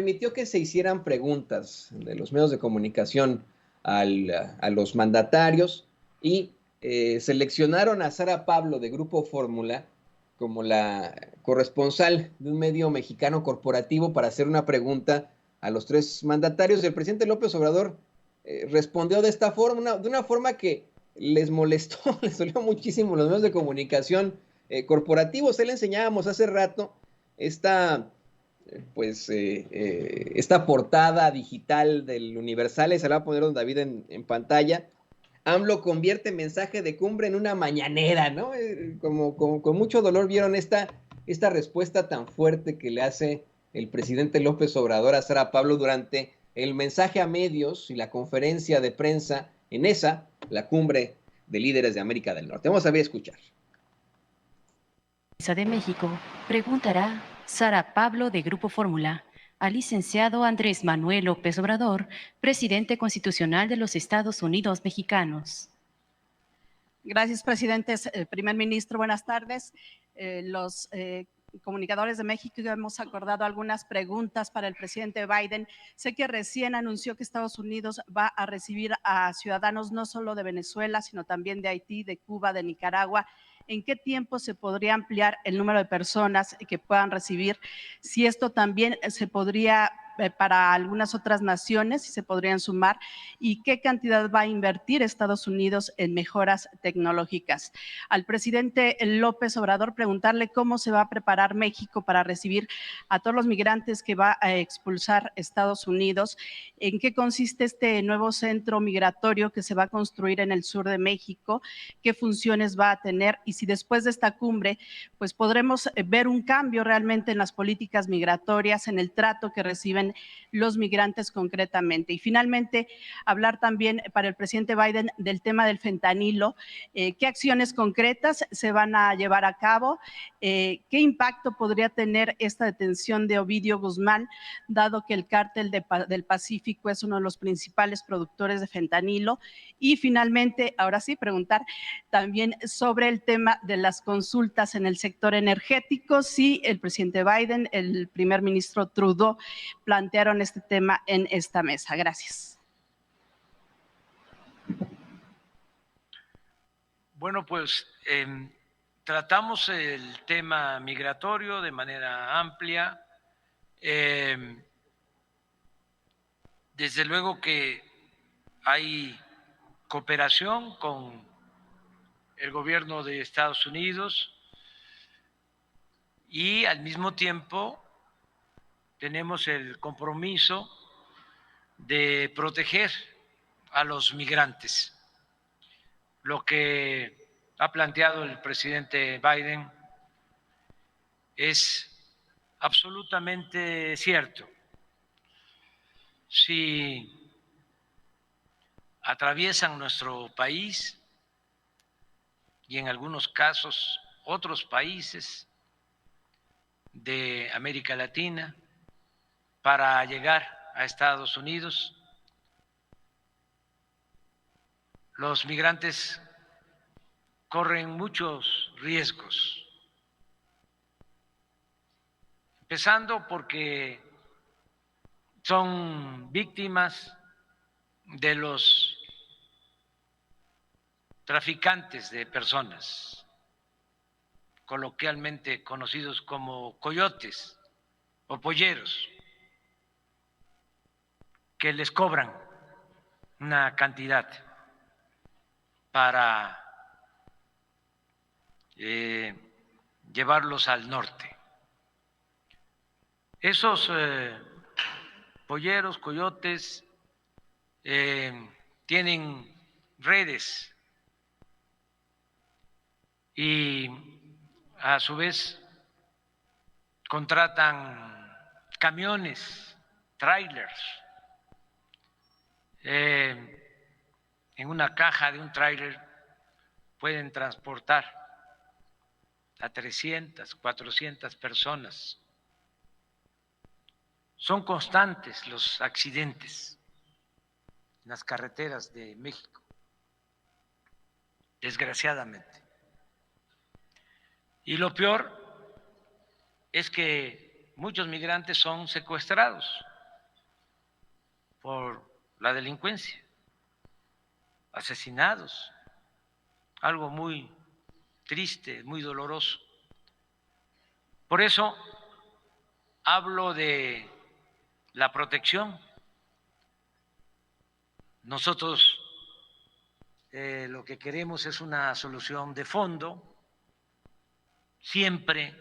permitió que se hicieran preguntas de los medios de comunicación a los mandatarios y seleccionaron a Sara Pablo de Grupo Fórmula como la corresponsal de un medio mexicano corporativo para hacer una pregunta a los tres mandatarios. El presidente López Obrador respondió de esta forma, de una forma que les molestó, les dolió muchísimo a los medios de comunicación corporativos. Él enseñábamos hace rato esta esta portada digital del Universal, se la va a poner don David en pantalla. AMLO convierte mensaje de cumbre en una mañanera, ¿no? Con mucho dolor vieron esta respuesta tan fuerte que le hace el presidente López Obrador a Sara Pablo durante el mensaje a medios y la conferencia de prensa en la cumbre de líderes de América del Norte. Vamos a ver, escuchar. De México, preguntará Sara Pablo de Grupo Fórmula al licenciado Andrés Manuel López Obrador, presidente constitucional de los Estados Unidos mexicanos. Gracias, presidente. Primer ministro, buenas tardes. Los comunicadores de México hemos acordado algunas preguntas para el presidente Biden. Sé que recién anunció que Estados Unidos va a recibir a ciudadanos no solo de Venezuela, sino también de Haití, de Cuba, de Nicaragua. ¿En qué tiempo se podría ampliar el número de personas que puedan recibir? Si esto también se podría para algunas otras naciones, si se podrían sumar, y qué cantidad va a invertir Estados Unidos en mejoras tecnológicas. Al presidente López Obrador preguntarle cómo se va a preparar México para recibir a todos los migrantes que va a expulsar Estados Unidos, en qué consiste este nuevo centro migratorio que se va a construir en el sur de México, qué funciones va a tener y si después de esta cumbre pues podremos ver un cambio realmente en las políticas migratorias, en el trato que reciben los migrantes concretamente. Y finalmente, hablar también para el presidente Biden del tema del fentanilo, qué acciones concretas se van a llevar a cabo, qué impacto podría tener esta detención de Ovidio Guzmán, dado que el cártel del Pacífico es uno de los principales productores de fentanilo. Y finalmente, ahora sí, preguntar también sobre el tema de las consultas en el sector energético, si el presidente Biden, el primer ministro Trudeau plantearon este tema en esta mesa. Gracias. Bueno, pues tratamos el tema migratorio de manera amplia. Desde luego que hay cooperación con el gobierno de Estados Unidos y al mismo tiempo tenemos el compromiso de proteger a los migrantes. Lo que ha planteado el presidente Biden es absolutamente cierto. Si atraviesan nuestro país y en algunos casos otros países de América Latina para llegar a Estados Unidos, los migrantes corren muchos riesgos, empezando porque son víctimas de los traficantes de personas, coloquialmente conocidos como coyotes o polleros, que les cobran una cantidad para llevarlos al norte. Esos polleros, coyotes, tienen redes y a su vez contratan camiones, trailers. En una caja de un tráiler pueden transportar a 300, 400 personas. Son constantes los accidentes en las carreteras de México, desgraciadamente. Y lo peor es que muchos migrantes son secuestrados por la delincuencia, asesinados, algo muy triste, muy doloroso. Por eso hablo de la protección. Nosotros lo que queremos es una solución de fondo. Siempre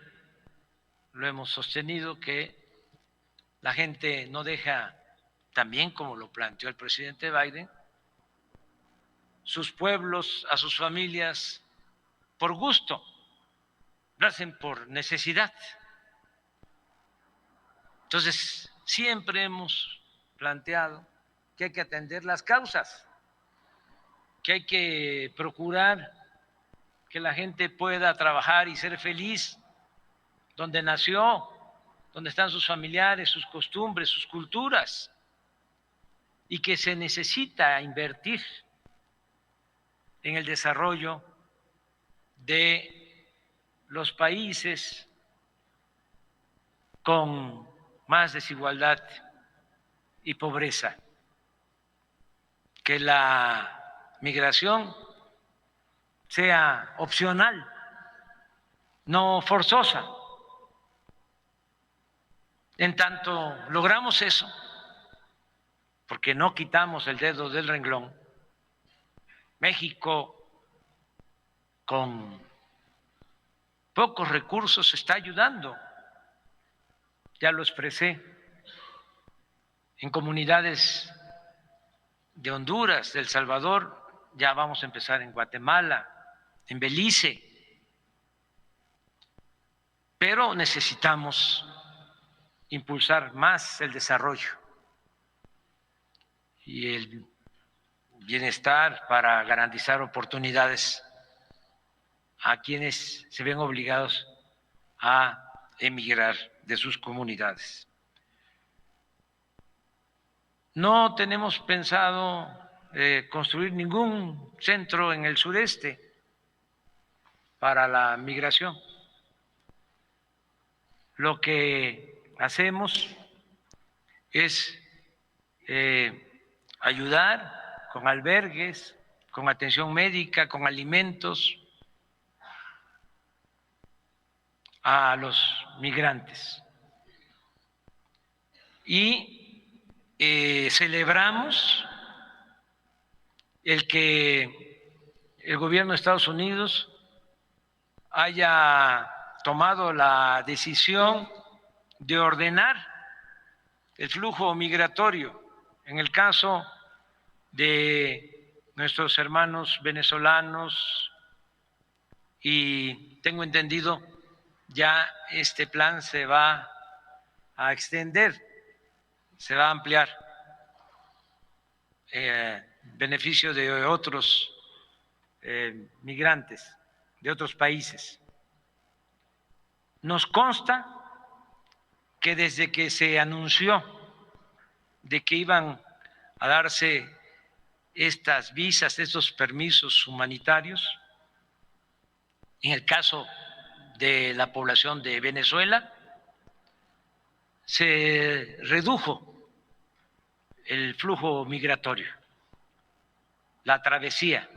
lo hemos sostenido, que la gente no deja, también como lo planteó el presidente Biden, sus pueblos, a sus familias por gusto, lo hacen por necesidad. Entonces, siempre hemos planteado que hay que atender las causas, que hay que procurar que la gente pueda trabajar y ser feliz donde nació, donde están sus familiares, sus costumbres, sus culturas, y que se necesita invertir en el desarrollo de los países con más desigualdad y pobreza, que la migración sea opcional, no forzosa. En tanto logramos eso, porque no quitamos el dedo del renglón, México con pocos recursos está ayudando, ya lo expresé, en comunidades de Honduras, de El Salvador, ya vamos a empezar en Guatemala, en Belice, pero necesitamos impulsar más el desarrollo y el bienestar para garantizar oportunidades a quienes se ven obligados a emigrar de sus comunidades. No tenemos pensado construir ningún centro en el sureste para la migración. Lo que hacemos es ayudar con albergues, con atención médica, con alimentos a los migrantes. Y celebramos el que el gobierno de Estados Unidos haya tomado la decisión de ordenar el flujo migratorio en el caso de nuestros hermanos venezolanos, y tengo entendido ya este plan se va a extender, se va a ampliar beneficio de otros migrantes de otros países. Nos consta que desde que se anunció de que iban a darse estas visas, estos permisos humanitarios, en el caso de la población de Venezuela, se redujo el flujo migratorio, la travesía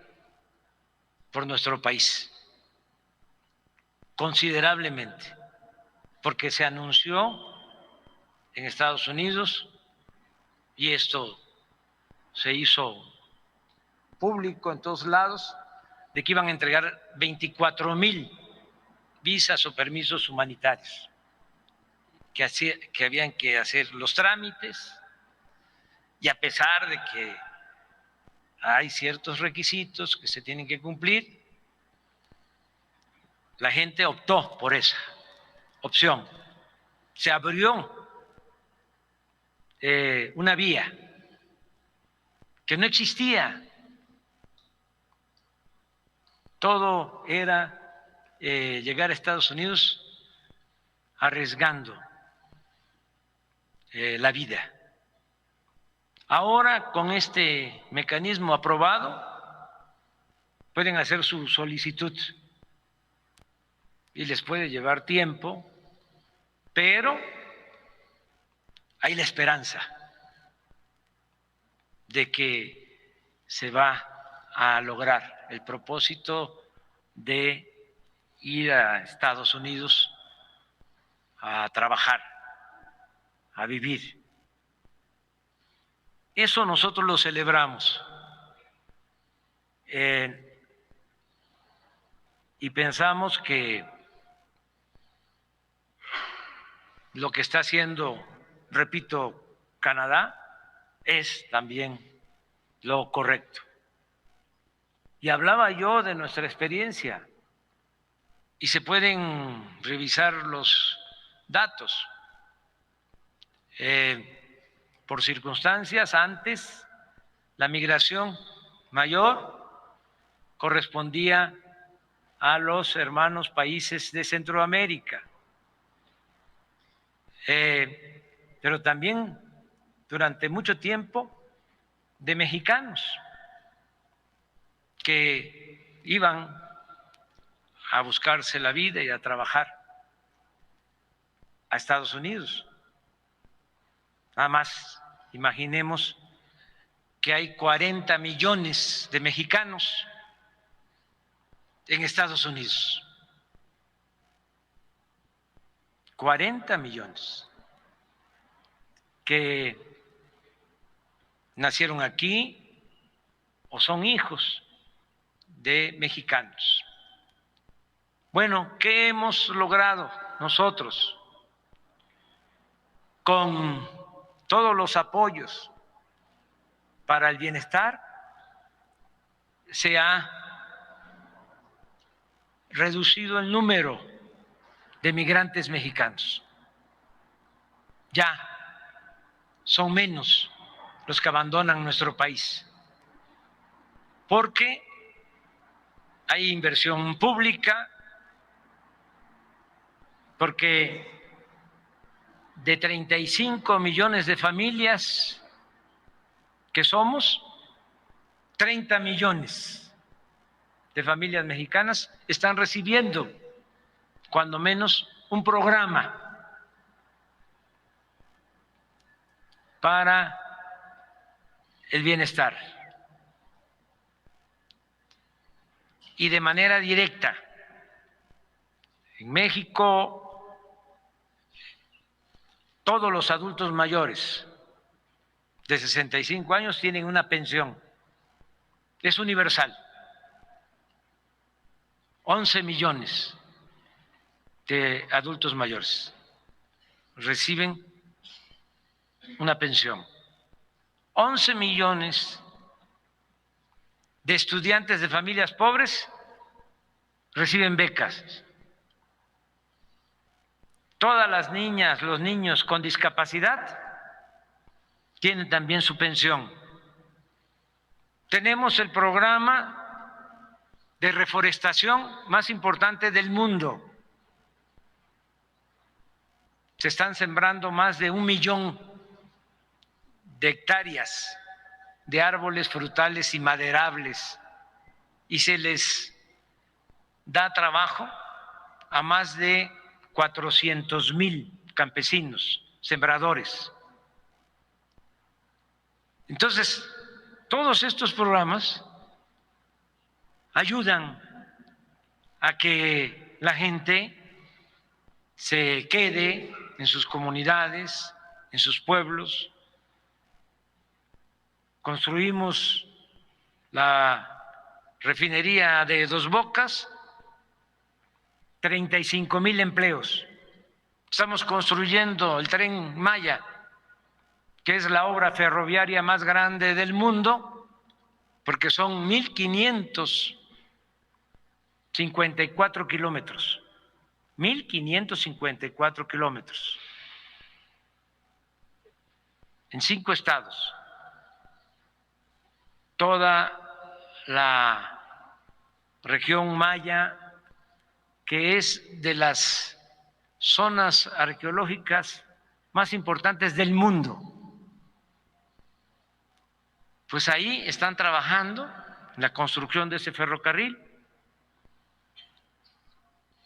por nuestro país, considerablemente, porque se anunció en Estados Unidos, y esto se hizo público en todos lados, de que iban a entregar 24,000 visas o permisos humanitarios, que habían que hacer los trámites, y a pesar de que hay ciertos requisitos que se tienen que cumplir, la gente optó por esa opción. Se abrió una vía que no existía. Todo era llegar a Estados Unidos arriesgando la vida. Ahora, con este mecanismo aprobado, pueden hacer su solicitud y les puede llevar tiempo, pero hay la esperanza de que se va a lograr el propósito de ir a Estados Unidos a trabajar, a vivir. Eso nosotros lo celebramos y pensamos que lo que está haciendo, repito, Canadá es también lo correcto. Y hablaba yo de nuestra experiencia y se pueden revisar los datos. Por circunstancias, antes la migración mayor correspondía a los hermanos países de Centroamérica, pero también durante mucho tiempo de mexicanos que iban a buscarse la vida y a trabajar a Estados Unidos. Nada más imaginemos que hay 40 millones de mexicanos en Estados Unidos. 40 millones que nacieron aquí o son hijos de mexicanos. Bueno, ¿qué hemos logrado nosotros con todos los apoyos para el bienestar? Se ha reducido el número de migrantes mexicanos. Ya son menos los que abandonan nuestro país, porque hay inversión pública, porque de 35 millones de familias que somos, 30 millones de familias mexicanas están recibiendo cuando menos un programa para el bienestar y de manera directa. En México, todos los adultos mayores de 65 años tienen una pensión. Es universal. 11 millones de adultos mayores reciben una pensión. 11 millones de estudiantes de familias pobres reciben becas. Todas las niñas, los niños con discapacidad tienen también su pensión. Tenemos el programa de reforestación más importante del mundo. Se están sembrando más de 1 millón de hectáreas de árboles frutales y maderables y se les da trabajo a más de 400,000 campesinos, sembradores. Entonces, todos estos programas ayudan a que la gente se quede en sus comunidades, en sus pueblos. Construimos la refinería de Dos Bocas, 35,000 empleos. Estamos construyendo el Tren Maya, que es la obra ferroviaria más grande del mundo, porque son 1,554 kilómetros. 1,554 kilómetros en 5 estados. Toda la región maya, que es de las zonas arqueológicas más importantes del mundo. Pues ahí están trabajando en la construcción de ese ferrocarril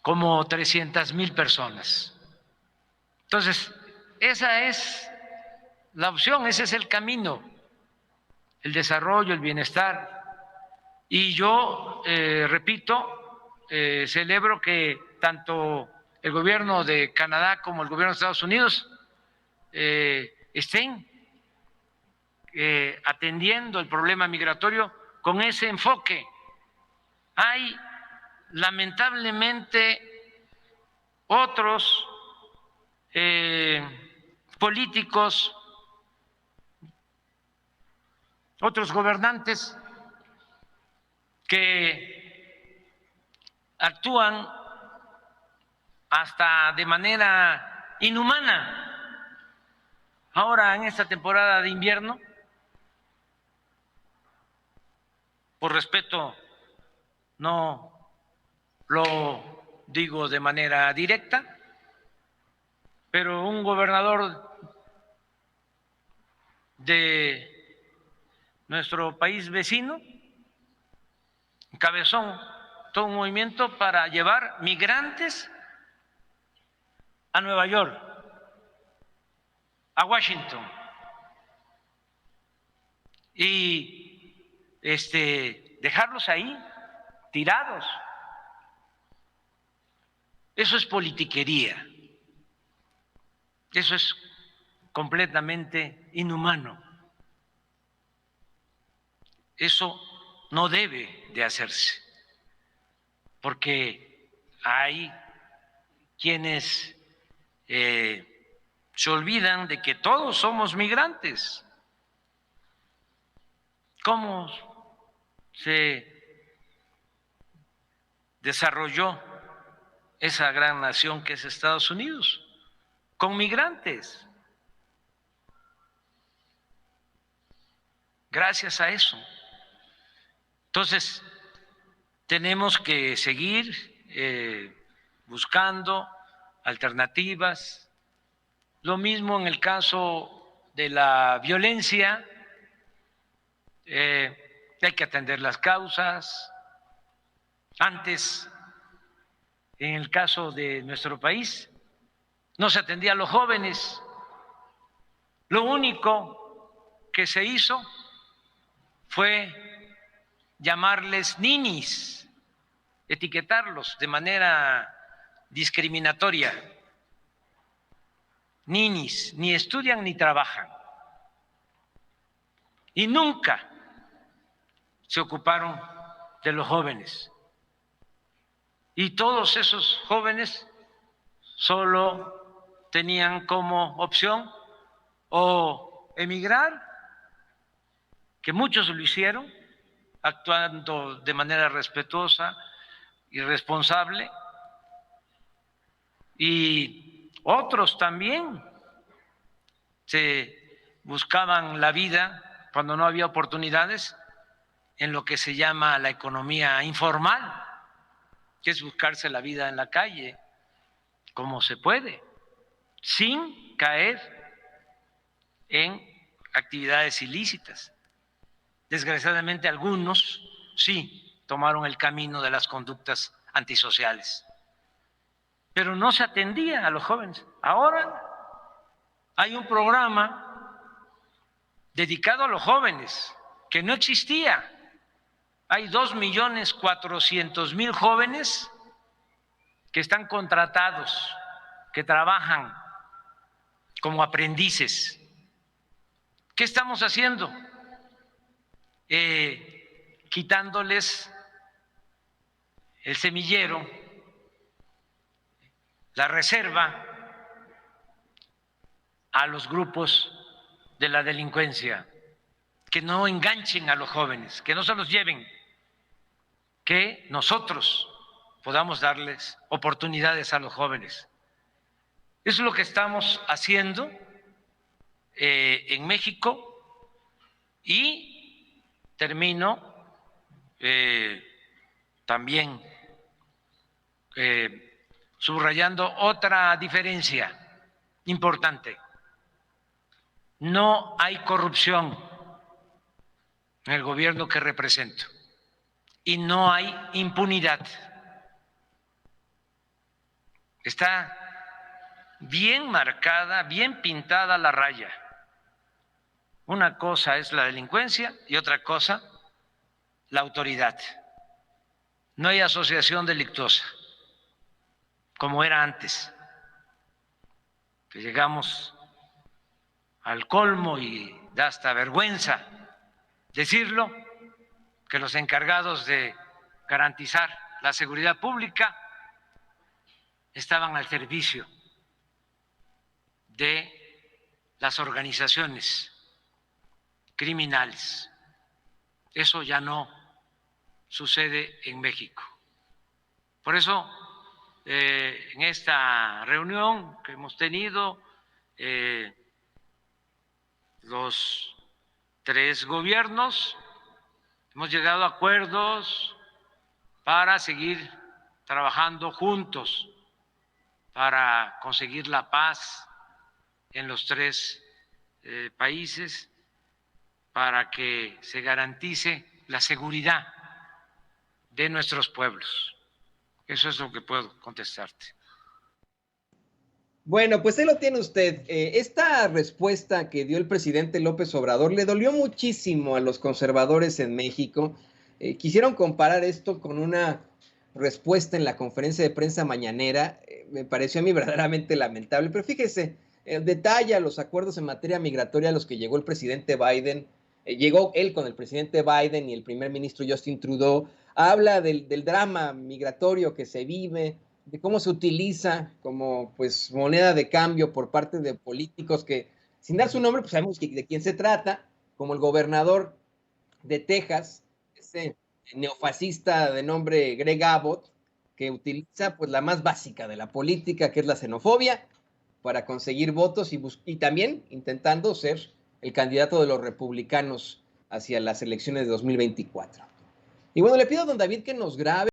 como 300,000 personas. Entonces, esa es la opción, ese es el camino. el desarrollo, el bienestar. Y yo, repito, celebro que tanto el gobierno de Canadá como el gobierno de Estados Unidos estén atendiendo el problema migratorio con ese enfoque. Hay lamentablemente otros políticos, otros gobernantes que actúan hasta de manera inhumana. Ahora, en esta temporada de invierno, por respeto, no lo digo de manera directa, pero un gobernador de nuestro país vecino encabezó todo un movimiento para llevar migrantes a Nueva York, a Washington, y dejarlos ahí tirados. Eso es politiquería. Eso es completamente inhumano. Eso no debe de hacerse, porque hay quienes se olvidan de que todos somos migrantes. ¿Cómo se desarrolló esa gran nación que es Estados Unidos? Con migrantes. Gracias a eso. Entonces, tenemos que seguir buscando alternativas. Lo mismo en el caso de la violencia, hay que atender las causas. Antes, en el caso de nuestro país, no se atendía a los jóvenes. Lo único que se hizo fue llamarles ninis, etiquetarlos de manera discriminatoria. Ninis, ni estudian ni trabajan. Y nunca se ocuparon de los jóvenes. Y todos esos jóvenes solo tenían como opción o emigrar, que muchos lo hicieron, actuando de manera respetuosa y responsable, y otros también se buscaban la vida cuando no había oportunidades en lo que se llama la economía informal, que es buscarse la vida en la calle, como se puede, sin caer en actividades ilícitas. Desgraciadamente algunos sí tomaron el camino de las conductas antisociales, pero no se atendía a los jóvenes. Ahora hay un programa dedicado a los jóvenes que no existía. Hay 2.400.000 jóvenes que están contratados, que trabajan como aprendices. ¿Qué estamos haciendo? Quitándoles el semillero, la reserva a los grupos de la delincuencia, que no enganchen a los jóvenes, que no se los lleven, que nosotros podamos darles oportunidades a los jóvenes. Eso es lo que estamos haciendo en México. Y termino también subrayando otra diferencia importante. No hay corrupción en el gobierno que represento y no hay impunidad. Está bien marcada, bien pintada la raya. Una cosa es la delincuencia y otra cosa la autoridad. No hay asociación delictuosa como era antes, que llegamos al colmo y da hasta vergüenza decirlo, que los encargados de garantizar la seguridad pública estaban al servicio de las organizaciones criminales. Eso ya no sucede en México. Por eso, en esta reunión que hemos tenido, los tres gobiernos hemos llegado a acuerdos para seguir trabajando juntos para conseguir la paz en los tres países, para que se garantice la seguridad de nuestros pueblos. Eso es lo que puedo contestarte. Bueno, pues ahí lo tiene usted. Esta respuesta que dio el presidente López Obrador le dolió muchísimo a los conservadores en México. Quisieron comparar esto con una respuesta en la conferencia de prensa mañanera. Me pareció a mí verdaderamente lamentable, pero fíjese, detalla los acuerdos en materia migratoria a los que llegó el presidente Biden. Llegó él con el presidente Biden y el primer ministro Justin Trudeau. Habla del drama migratorio que se vive, de cómo se utiliza como pues moneda de cambio por parte de políticos que, sin dar su nombre, pues sabemos de quién se trata, como el gobernador de Texas, ese neofascista de nombre Greg Abbott, que utiliza pues la más básica de la política, que es la xenofobia, para conseguir votos y también intentando ser el candidato de los republicanos hacia las elecciones de 2024. Y bueno, le pido a don David que nos grabe